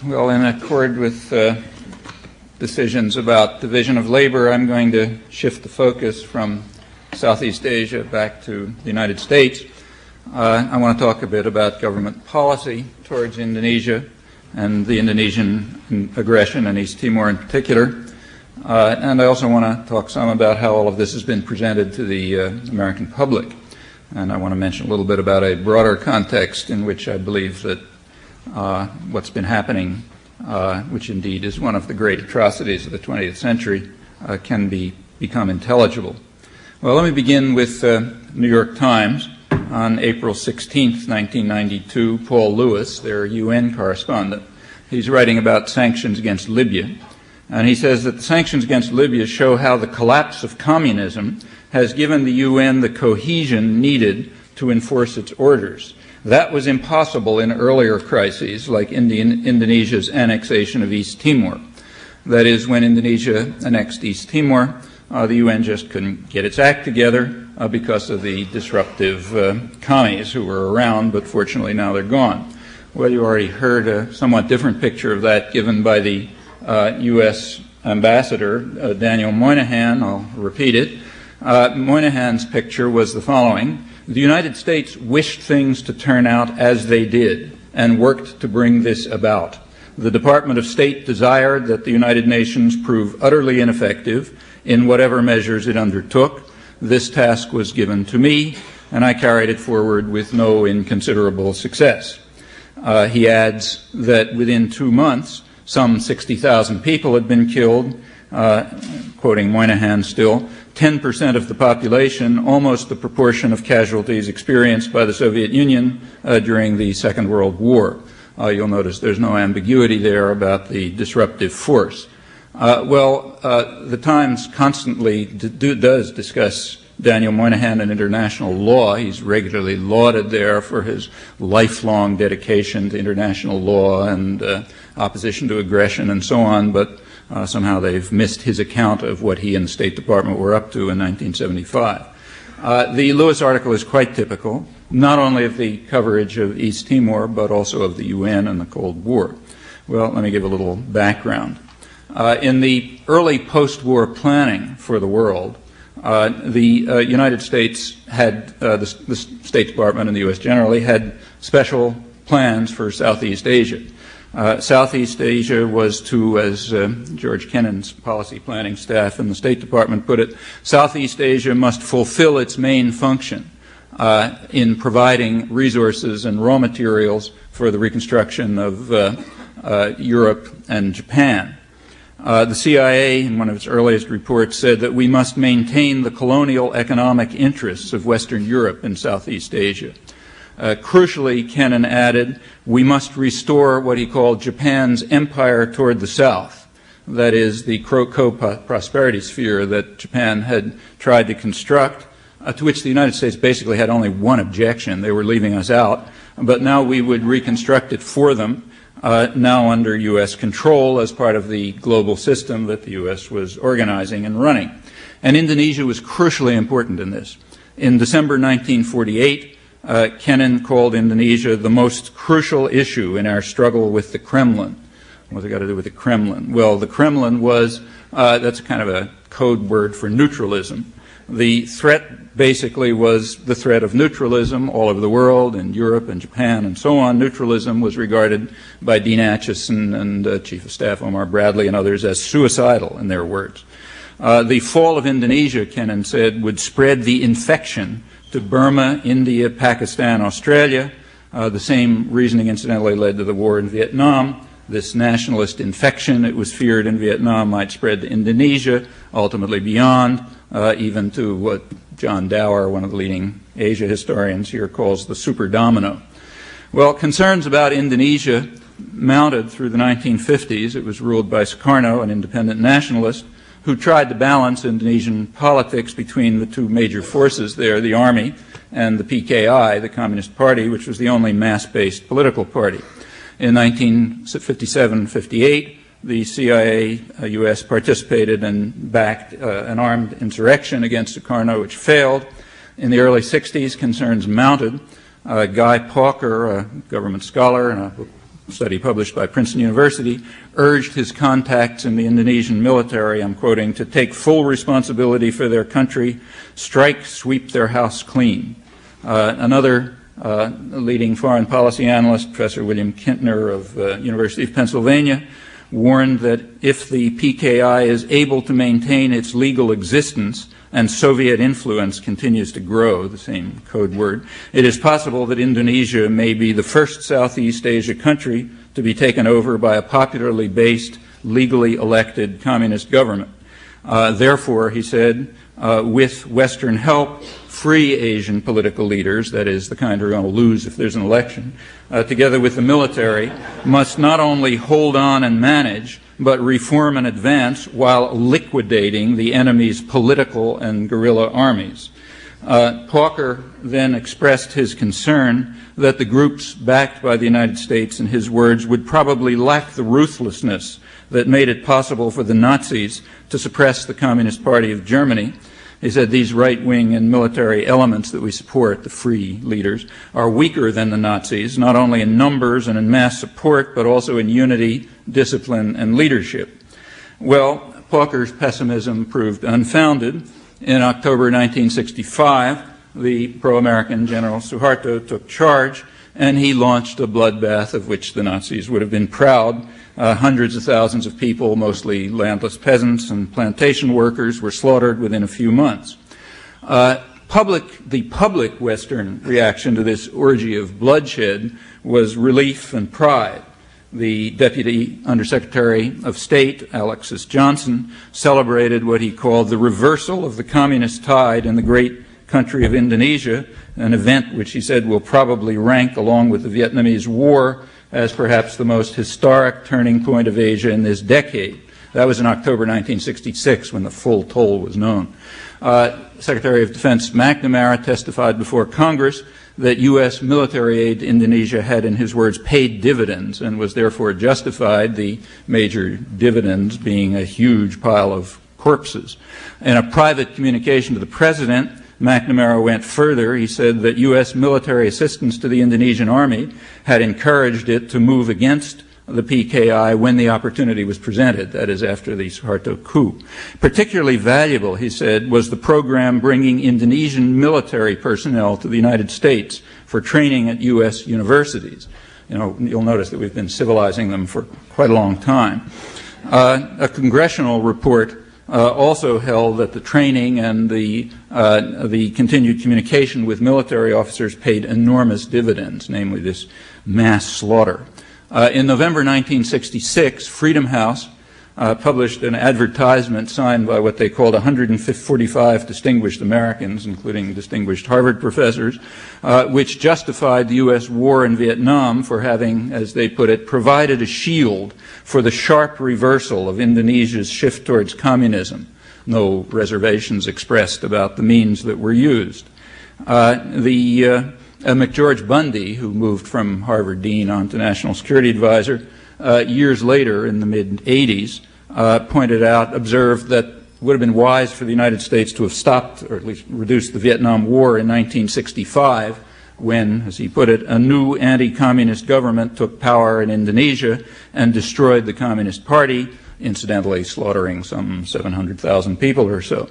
Well, in accord with decisions about division of labor, I'm going to shift the focus from Southeast Asia back to the United States. I want to talk a bit about government policy towards Indonesia and the Indonesian aggression in East Timor in particular. And I also want to talk some about how all of this has been presented to the American public. And I want to mention a little bit about a broader context in which I believe that what's been happening, which indeed is one of the great atrocities of the 20th century, can become intelligible. Well, let me begin with New York Times. On April 16th, 1992, Paul Lewis, their UN correspondent, he's writing about sanctions against Libya. And he says that the sanctions against Libya show how the collapse of communism has given the UN the cohesion needed to enforce its orders. That was impossible in earlier crises, like Indonesia's annexation of East Timor. That is, when Indonesia annexed East Timor, the UN just couldn't get its act together because of the disruptive commies who were around, but fortunately now they're gone. Well, you already heard a somewhat different picture of that given by the U.S. ambassador, Daniel Moynihan. I'll repeat it. Moynihan's picture was the following. The United States wished things to turn out as they did and worked to bring this about. The Department of State desired that the United Nations prove utterly ineffective in whatever measures it undertook. This task was given to me, and I carried it forward with no inconsiderable success. He adds that within 2 months, some 60,000 people had been killed, quoting Moynihan still, 10% of the population, almost the proportion of casualties experienced by the Soviet Union during the Second World War. You'll notice there's no ambiguity there about the disruptive force. The Times constantly does discuss Daniel Moynihan and international law. He's regularly lauded there for his lifelong dedication to international law and opposition to aggression and so on, but somehow they've missed his account of what he and the State Department were up to in 1975. The Lewis article is quite typical, not only of the coverage of East Timor, but also of the UN and the Cold War. Well, let me give a little background. In the early post-war planning for the world, the United States had, the State Department and the U.S. generally, had special plans for Southeast Asia. Southeast Asia was to, as George Kennan's policy planning staff in the State Department put it, Southeast Asia must fulfill its main function in providing resources and raw materials for the reconstruction of Europe and Japan. The CIA, in one of its earliest reports, said that we must maintain the colonial economic interests of Western Europe in Southeast Asia. Crucially, Kennan added, we must restore what he called Japan's empire toward the south, that is, the co-prosperity sphere that Japan had tried to construct, to which the United States basically had only one objection. They were leaving us out, but now we would reconstruct it for them, now under U.S. control as part of the global system that the U.S. was organizing and running. And Indonesia was crucially important in this. In December 1948, Kennan called Indonesia the most crucial issue in our struggle with the Kremlin. What's it got to do with the Kremlin? Well, the Kremlin was, that's kind of a code word for neutralism. The threat basically was the threat of neutralism all over the world, in Europe and Japan and so on. Neutralism was regarded by Dean Acheson and Chief of Staff Omar Bradley and others as suicidal, in their words. The fall of Indonesia, Kennan said, would spread the infection to Burma, India, Pakistan, Australia. The same reasoning, incidentally, led to the war in Vietnam. This nationalist infection, it was feared in Vietnam, might spread to Indonesia, ultimately beyond, even to what John Dower, one of the leading Asia historians here, calls the super domino. Well, concerns about Indonesia mounted through the 1950s. It was ruled by Sukarno, an independent nationalist, who tried to balance Indonesian politics between the two major forces there, the army and the PKI, the Communist Party, which was the only mass-based political party. In 1957-58, the CIA, U.S., participated and backed an armed insurrection against Sukarno, which failed. In the early 60s, concerns mounted. Guy Pawker, a government scholar and a study published by Princeton University, urged his contacts in the Indonesian military, I'm quoting, to take full responsibility for their country, strike, sweep their house clean. Another leading foreign policy analyst, Professor William Kintner of University of Pennsylvania, warned that if the PKI is able to maintain its legal existence and Soviet influence continues to grow, the same code word, it is possible that Indonesia may be the first Southeast Asia country to be taken over by a popularly based, legally elected communist government. Therefore, he said, with Western help, free Asian political leaders, that is, the kind who are going to lose if there's an election, together with the military, must not only hold on and manage, but reform and advance while liquidating the enemy's political and guerrilla armies. Hawker then expressed his concern that the groups backed by the United States, in his words, would probably lack the ruthlessness that made it possible for the Nazis to suppress the Communist Party of Germany. He said these right-wing and military elements that we support, the free leaders, are weaker than the Nazis, not only in numbers and in mass support, but also in unity, discipline, and leadership. Well, Hawker's pessimism proved unfounded. In October 1965, the pro-American General Suharto took charge, and he launched a bloodbath of which the Nazis would have been proud. Hundreds of thousands of people, mostly landless peasants and plantation workers, were slaughtered within a few months. The public Western reaction to this orgy of bloodshed was relief and pride. The Deputy Undersecretary of State, Alexis Johnson, celebrated what he called the reversal of the communist tide in the great country of Indonesia, an event which he said will probably rank, along with the Vietnamese War, as perhaps the most historic turning point of Asia in this decade. That was in October 1966 when the full toll was known. Secretary of Defense McNamara testified before Congress that U.S. military aid to Indonesia had, in his words, paid dividends and was therefore justified, the major dividends being a huge pile of corpses. In a private communication to the President, McNamara went further. He said that U.S. military assistance to the Indonesian army had encouraged it to move against the PKI when the opportunity was presented, that is, after the Suharto coup. Particularly valuable, he said, was the program bringing Indonesian military personnel to the United States for training at U.S. universities. You'll notice that we've been civilizing them for quite a long time. A congressional report also held that the training and the continued communication with military officers paid enormous dividends, namely this mass slaughter. In November 1966, Freedom House published an advertisement signed by what they called 145 distinguished Americans, including distinguished Harvard professors, which justified the U.S. war in Vietnam for having, as they put it, provided a shield for the sharp reversal of Indonesia's shift towards communism. No reservations expressed about the means that were used. McGeorge Bundy, who moved from Harvard Dean on to National Security Advisor, years later in the mid-'80s, observed that it would have been wise for the United States to have stopped, or at least reduced, the Vietnam War in 1965 when, as he put it, a new anti-communist government took power in Indonesia and destroyed the Communist Party, incidentally slaughtering some 700,000 people or so.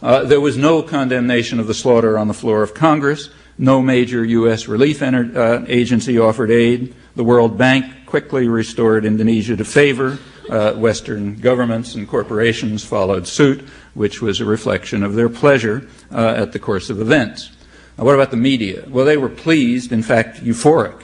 There was no condemnation of the slaughter on the floor of Congress. No major U.S. relief agency offered aid. The World Bank quickly restored Indonesia to favor. Western governments and corporations followed suit, which was a reflection of their pleasure at the course of events. What about the media? Well, they were pleased, in fact, euphoric.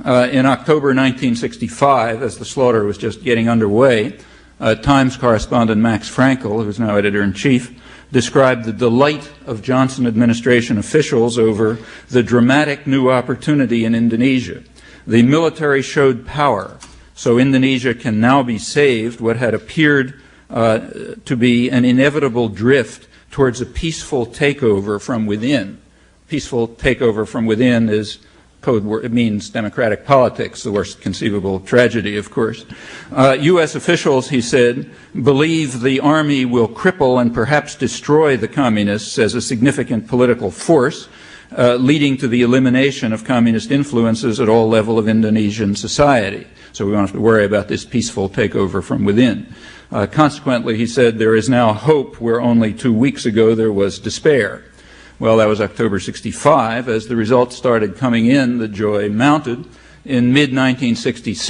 In October 1965, as the slaughter was just getting underway, Times correspondent Max Frankel, who is now editor-in-chief, described the delight of Johnson administration officials over the dramatic new opportunity in Indonesia. The military showed power, so Indonesia can now be saved what had appeared to be an inevitable drift towards a peaceful takeover from within. Peaceful takeover from within is code word. It means democratic politics, the worst conceivable tragedy, of course. U.S. officials, he said, believe the army will cripple and perhaps destroy the communists as a significant political force. leading to the elimination of communist influences at all levels of Indonesian society. So we don't have to worry about this peaceful takeover from within. Consequently, he said, there is now hope where only 2 weeks ago there was despair. Well, that was October 65. As the results started coming in, the joy mounted. In mid-1966,